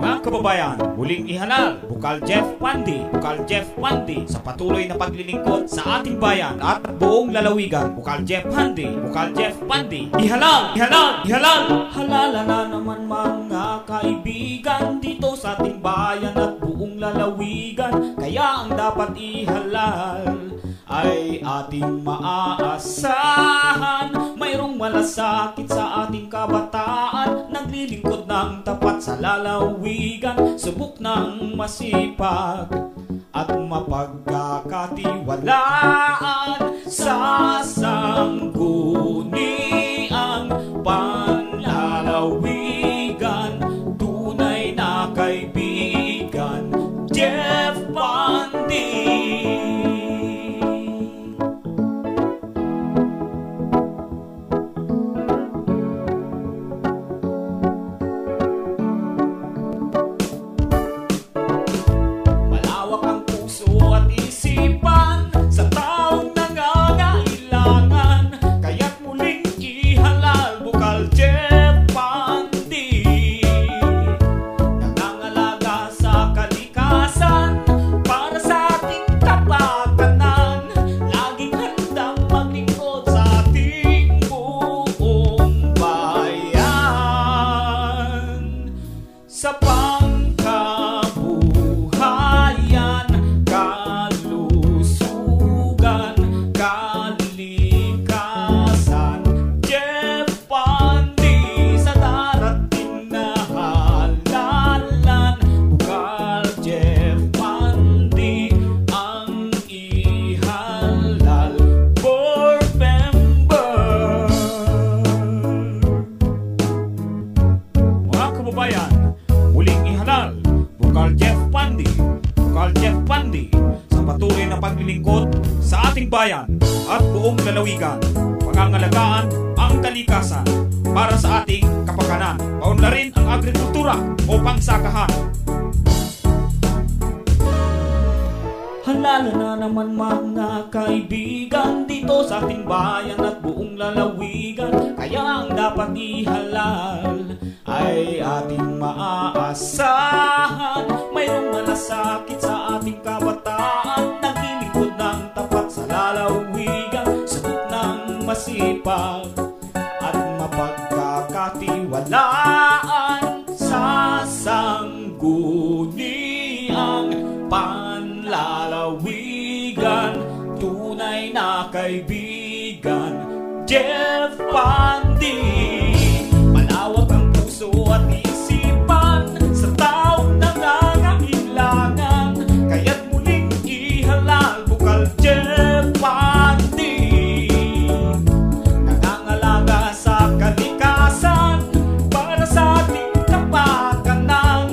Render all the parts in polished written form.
Mga kababayan, muling ihalal, Bukal Jeff Pandi, sa patuloy na paglilingkod sa ating bayan at buong lalawigan. Bukal Jeff Pandi, ihalal! Halala na naman mga kaibigan dito sa ating bayan at buong lalawigan. Kaya ang dapat ihalal ay ating maaasahan. Mayroong malasakit sa ating kabataan, naglilingkod ng tapat sa lalawigan, subok ng masipag at mapagkakatiwalaan sa sangguniang panlalawigan. Tunay na kaibigan, Jeff Pandi. Sa pangkabuhayan, kalusugan, kalikasan, Jeff Pandi. Sa darating na halalan, Bukal Jeff Pandi ang ihalal for member. Mga kababayan, muling ihalal, Bukal Jeff Pandi, sa patuloy na paglilingkod sa ating bayan at buong lalawigan, pangangalagaan ang kalikasan para sa ating kapakanan, paunlarin ang agrikultura o pangsakahan. Halala na naman mga kaibigan dito sa ating bayan at buong lalawigan. Kaya ang dapat ihalal ay ating maaasahan. Mayroong malasakit sa ating kabataan, naglilingkod ng tapat sa lalawigan, subok ng masipag at mapagkakatiwalaan sa sangguniang panlalawigan. Tunay na kaibigan, Jeff Pandi. Malawak ang puso at isipan sa taong nangangailangan, kaya't muling ihalal, Bukal Jeff Pandi. Nangangalaga sa kalikasan para sa ating kapakanan,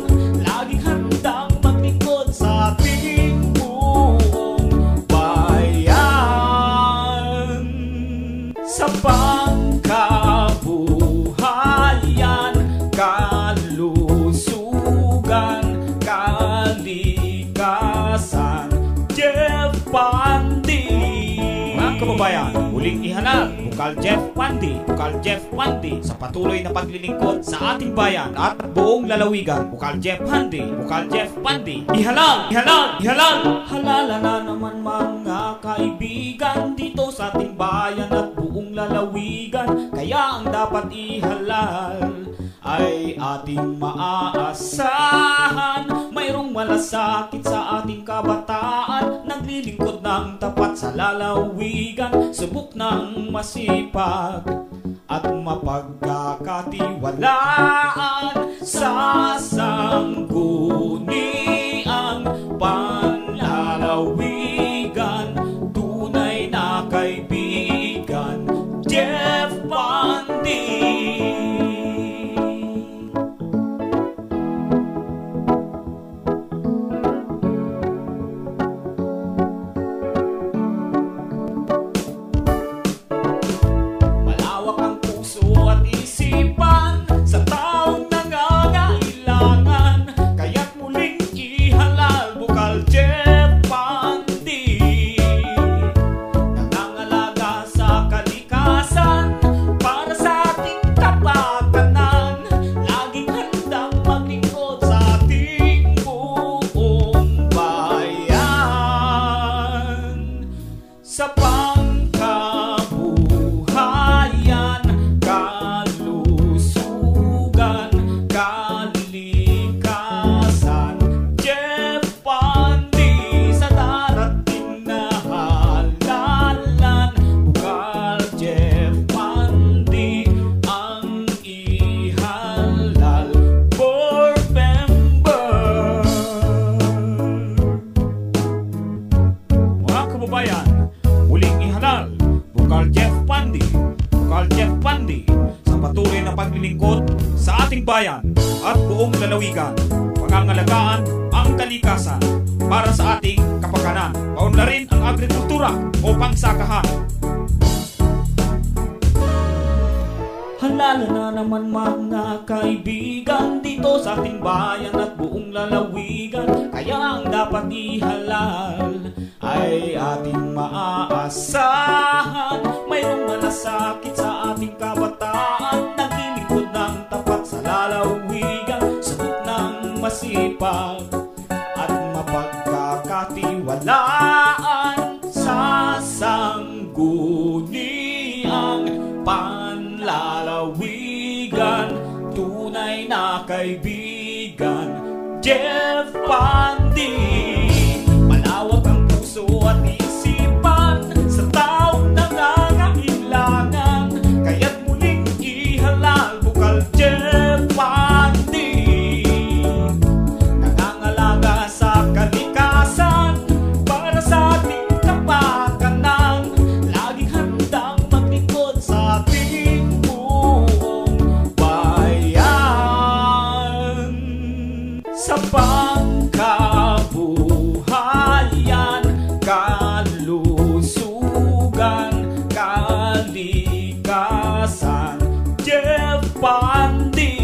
laging handang maglingkod sa ating buong bayan. Sa pangkabuhayan, kalusugan, kalikasan, Jeff Pandi. Mga kababayan, muling ihalal, Bukal Jeff Pandi, sa patuloy na paglilingkod sa ating bayan at buong lalawigan. Bukal Jeff Pandi, ihalal! Halala na naman mga kaibigan dito sa ating bayan at buong lalawigan. Kaya ang dapat ihalal ay ating maaasahan. Mayroong malasakit sa ating kabataan, naglilingkod ng tapat sa lalawigan, subok ng masipag at mapagkakatiwalaan sa sangguniang panlalawigan. Tunay na kaibigan, Jeff Pandi. Malawak ang puso at isipan sa taong nangangailangan, buong lalawigan. Pangangalagaan ang kalikasan para sa ating kapakanan. Paunlarin ang agrikultura o pangsakahan. Halala na naman mga kaibigan dito sa ating bayan at buong lalawigan. Kaya ang dapat ihalal ay ating maaasahan. Mayroong malasakit sa ating kabataan, naglilingkod ng tapat sa lalawigan, sagot ng masipag at mapagkakatiwalaan sa sangguniang panlalawigan. Tunay na kaibigan, Jeff Pandi. Malawak ang puso at isipan sa taong nangangailangan, kaya't muling ihalal Bukal Jeff Pandi. Nangangalaga sa kalikasan para sa ating kapakanan, laging handang maglingkod sa ating buong bayan. Sa pangkabuhayan, kalusugan, kalikasan, Jeff Pandi.